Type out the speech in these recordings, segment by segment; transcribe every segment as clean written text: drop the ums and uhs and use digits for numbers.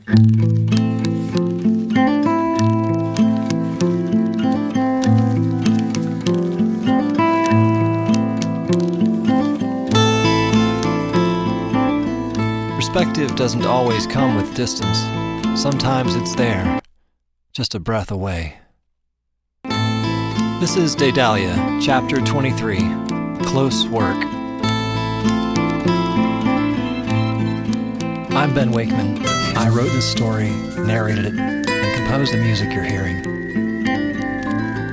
Perspective doesn't always come with distance. Sometimes it's there, just a breath away. This is Daedalia, Chapter 23, Close Work. I'm Ben Wakeman. I wrote this story, narrated it, and composed the music you're hearing.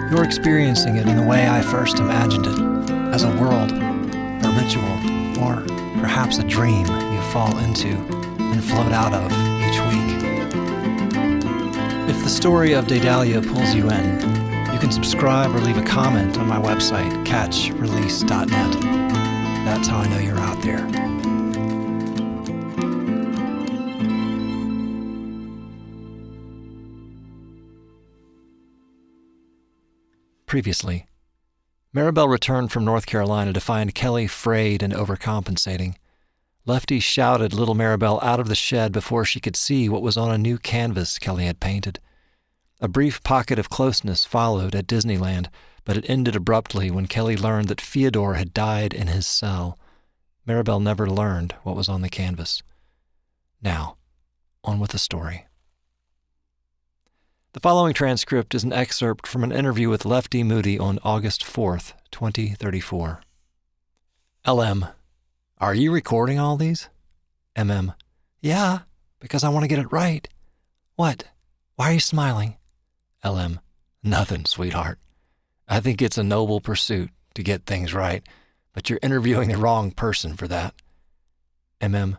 You're experiencing it in the way I first imagined it, as a world, a ritual, or perhaps a dream you fall into and float out of each week. If the story of Daedalia pulls you in, you can subscribe or leave a comment on my website, catchrelease.net. That's how I know you're out there. Previously, Marabelle returned from North Carolina to find Kelly frayed and overcompensating. Lefty shouted little Marabelle out of the shed before she could see what was on a new canvas Kelly had painted. A brief pocket of closeness followed at Disneyland, but it ended abruptly when Kelly learned that Fyodor had died in his cell. Marabelle never learned what was on the canvas. Now, on with the story. The following transcript is an excerpt from an interview with Lefty Moody on August 4th, 2034. LM: Are you recording all these? MM: Yeah, because I want to get it right. What? Why are you smiling? LM: Nothing, sweetheart. I think it's a noble pursuit to get things right, but you're interviewing the wrong person for that. MM: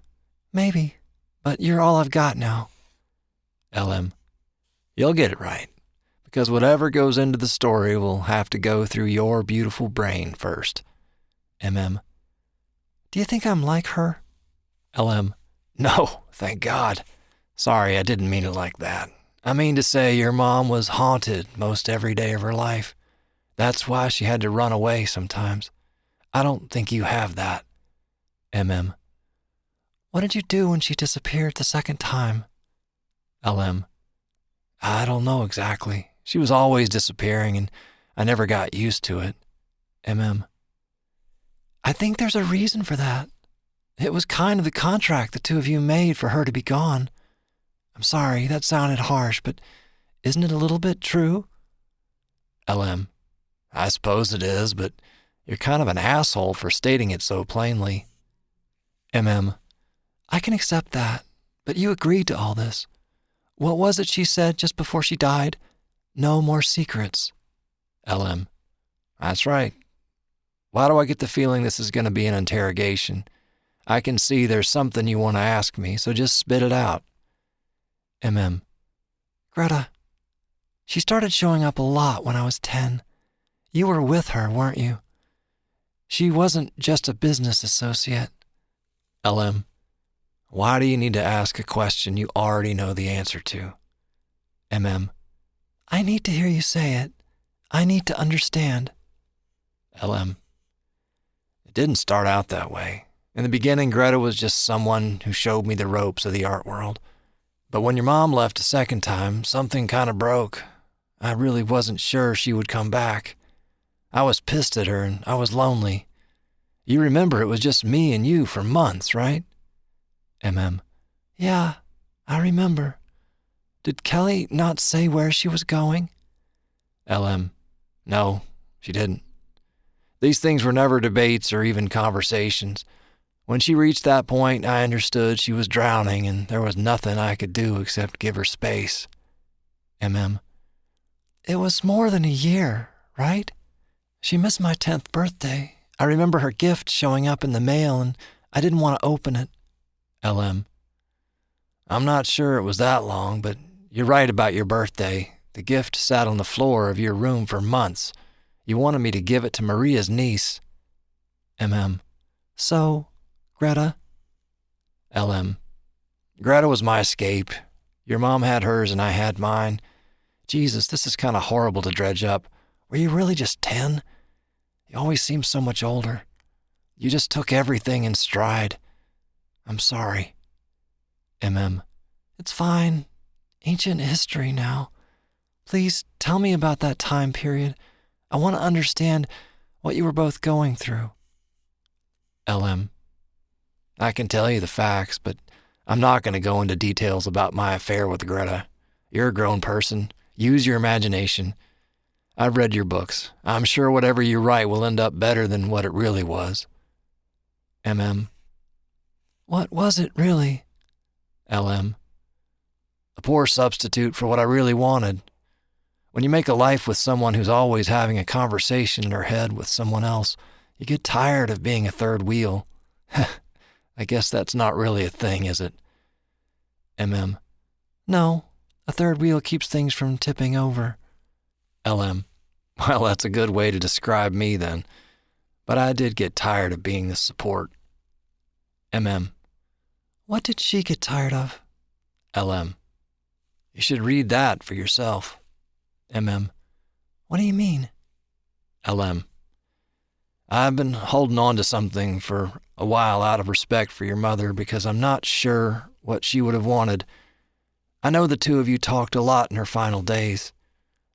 Maybe, but you're all I've got now. LM: You'll get it right, because whatever goes into the story will have to go through your beautiful brain first. MM: Do you think I'm like her? LM: No, thank God. Sorry, I didn't mean it like that. I mean to say your mom was haunted most every day of her life. That's why she had to run away sometimes. I don't think you have that. MM: What did you do when she disappeared the second time? LM: I don't know exactly. She was always disappearing, and I never got used to it. MM: I think there's a reason for that. It was kind of the contract the two of you made for her to be gone. I'm sorry, that sounded harsh, but isn't it a little bit true? LM: I suppose it is, but you're kind of an asshole for stating it so plainly. MM: I can accept that, but you agreed to all this. What was it she said just before she died? No more secrets. LM: That's right. Why do I get the feeling this is going to be an interrogation? I can see there's something you want to ask me, so just spit it out. MM: Greta, she started showing up a lot when I was 10. You were with her, weren't you? She wasn't just a business associate. LM: Why do you need to ask a question you already know the answer to? MM: I need to hear you say it. I need to understand. LM: It didn't start out that way. In the beginning, Greta was just someone who showed me the ropes of the art world. But when your mom left a second time, something kind of broke. I really wasn't sure she would come back. I was pissed at her and I was lonely. You remember it was just me and you for months, right? MM: Yeah, I remember. Did Kelly not say where she was going? LM: No, she didn't. These things were never debates or even conversations. When she reached that point, I understood she was drowning and there was nothing I could do except give her space. MM: It was more than a year, right? She missed my 10th birthday. I remember her gift showing up in the mail and I didn't want to open it. LM: I'm not sure it was that long, but you're right about your birthday. The gift sat on the floor of your room for months. You wanted me to give it to Maria's niece. MM: So, Greta? LM: Greta was my escape. Your mom had hers and I had mine. Jesus, this is kind of horrible to dredge up. Were you really just 10? You always seem so much older. You just took everything in stride. I'm sorry. MM: It's fine. Ancient history now. Please tell me about that time period. I want to understand what you were both going through. LM. I can tell you the facts, but I'm not going to go into details about my affair with Greta. You're a grown person. Use your imagination. I've read your books. I'm sure whatever you write will end up better than what it really was. MM. What was it really? LM. A poor substitute for what I really wanted. When you make a life with someone who's always having a conversation in her head with someone else, you get tired of being a third wheel. I guess that's not really a thing, is it? MM. No, a third wheel keeps things from tipping over. LM. Well, that's a good way to describe me then. But I did get tired of being the support. MM. What did she get tired of? LM. You should read that for yourself. MM. What do you mean? LM. I've been holding on to something for a while out of respect for your mother because I'm not sure what she would have wanted. I know the two of you talked a lot in her final days.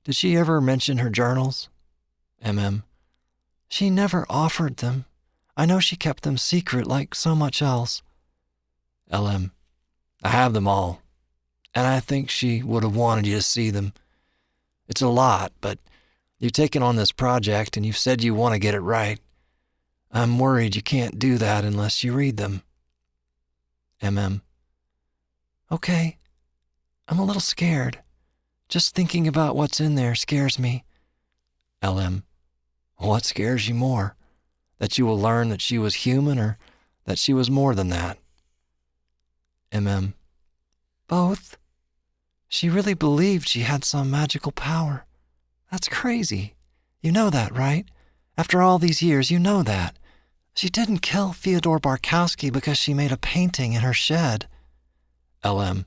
Did she ever mention her journals? MM. She never offered them. I know she kept them secret like so much else. LM. I have them all, and I think she would have wanted you to see them. It's a lot, but you've taken on this project and you've said you want to get it right. I'm worried you can't do that unless you read them. MM. Okay. I'm a little scared. Just thinking about what's in there scares me. LM. What scares you more? That you will learn that she was human or that she was more than that? MM. Both. She really believed she had some magical power. That's crazy. You know that, right? After all these years, you know that. She didn't kill Fyodor Barkowski because she made a painting in her shed. LM.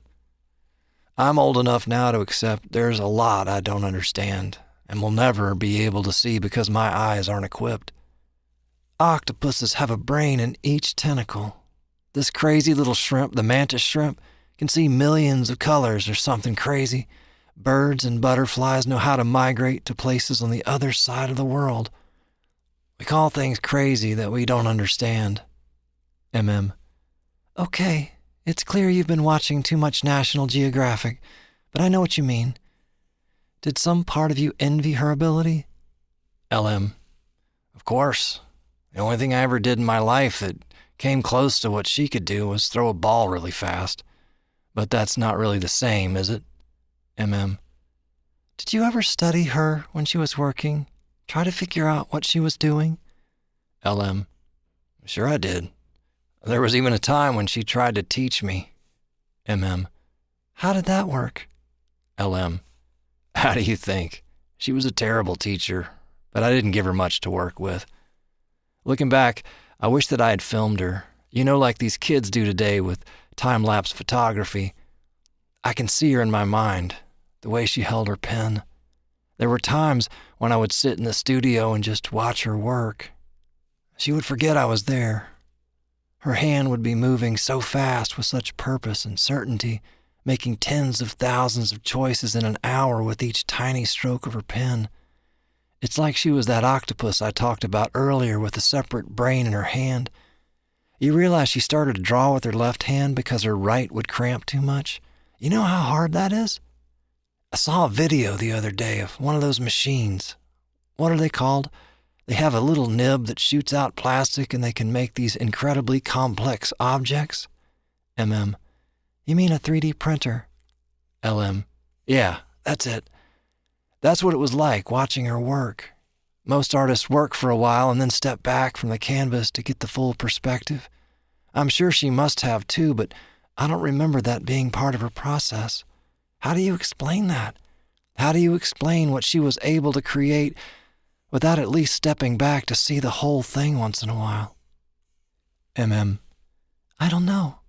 I'm old enough now to accept there's a lot I don't understand and will never be able to see because my eyes aren't equipped. Octopuses have a brain in each tentacle. This crazy little shrimp, the mantis shrimp, can see millions of colors or something crazy. Birds and butterflies know how to migrate to places on the other side of the world. We call things crazy that we don't understand. MM. Okay, it's clear you've been watching too much National Geographic, but I know what you mean. Did some part of you envy her ability? LM. Of course. The only thing I ever did in my life that came close to what she could do was throw a ball really fast. But that's not really the same, is it? MM. Did you ever study her when she was working? Try to figure out what she was doing? LM. Sure I did. There was even a time when she tried to teach me. MM. How did that work? LM. How do you think? She was a terrible teacher, but I didn't give her much to work with. Looking back, I wish that I had filmed her. You know, like these kids do today with time-lapse photography. I can see her in my mind, the way she held her pen. There were times when I would sit in the studio and just watch her work. She would forget I was there. Her hand would be moving so fast with such purpose and certainty, making tens of thousands of choices in an hour with each tiny stroke of her pen. It's like she was that octopus I talked about earlier with a separate brain in her hand. You realize she started to draw with her left hand because her right would cramp too much? You know how hard that is? I saw a video the other day of one of those machines. What are they called? They have a little nib that shoots out plastic and they can make these incredibly complex objects. MM. You mean a 3D printer? LM. Yeah, that's it. That's what it was like watching her work. Most artists work for a while and then step back from the canvas to get the full perspective. I'm sure she must have too, but I don't remember that being part of her process. How do you explain that? How do you explain what she was able to create without at least stepping back to see the whole thing once in a while? MM. I don't know.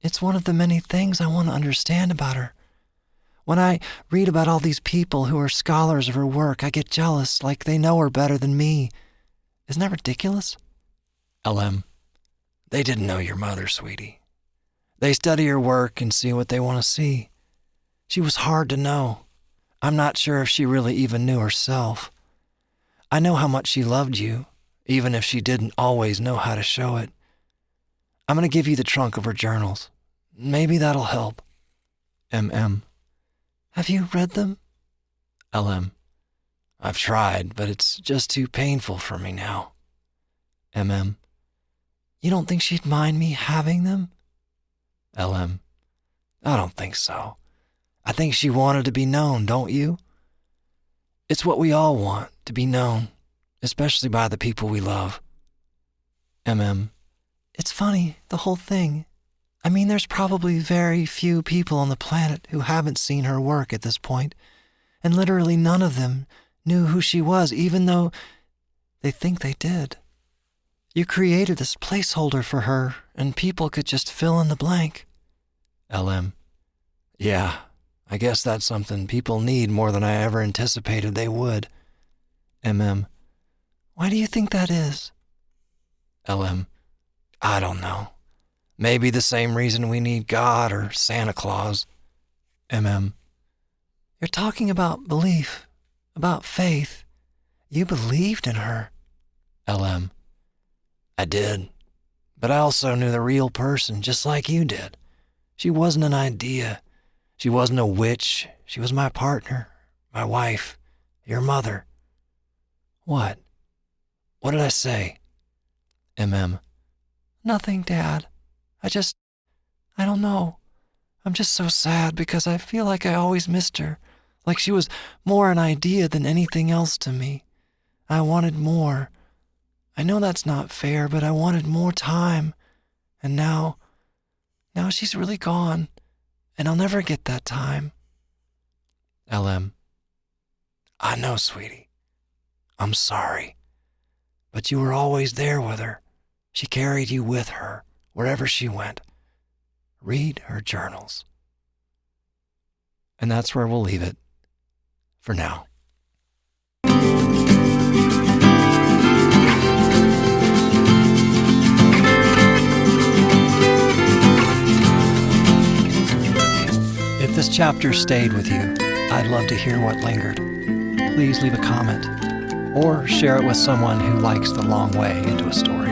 It's one of the many things I want to understand about her. When I read about all these people who are scholars of her work, I get jealous, like they know her better than me. Isn't that ridiculous? LM. They didn't know your mother, sweetie. They study her work and see what they want to see. She was hard to know. I'm not sure if she really even knew herself. I know how much she loved you, even if she didn't always know how to show it. I'm going to give you the trunk of her journals. Maybe that'll help. M.M. Have you read them? L.M. I've tried, but it's just too painful for me now. M.M. You don't think she'd mind me having them? L.M. I don't think so. I think she wanted to be known, don't you? It's what we all want, to be known, especially by the people we love. M.M. It's funny, the whole thing. I mean, there's probably very few people on the planet who haven't seen her work at this point, and literally none of them knew who she was, even though they think they did. You created this placeholder for her, and people could just fill in the blank. L.M. Yeah, I guess that's something people need more than I ever anticipated they would. M.M. Why do you think that is? L.M. I don't know. Maybe the same reason we need God or Santa Claus. M.M. You're talking about belief, about faith. You believed in her. L.M. I did, but I also knew the real person, just like you did. She wasn't an idea. She wasn't a witch. She was my partner, my wife, your mother. What? What did I say? M.M. Nothing, Dad. I don't know. I'm just so sad because I feel like I always missed her, like she was more an idea than anything else to me. I wanted more. I know that's not fair, but I wanted more time. And now she's really gone, and I'll never get that time. L.M. I know, sweetie. I'm sorry. But you were always there with her. She carried you with her, wherever she went. Read her journals. And that's where we'll leave it for now. If this chapter stayed with you, I'd love to hear what lingered. Please leave a comment or share it with someone who likes the long way into a story.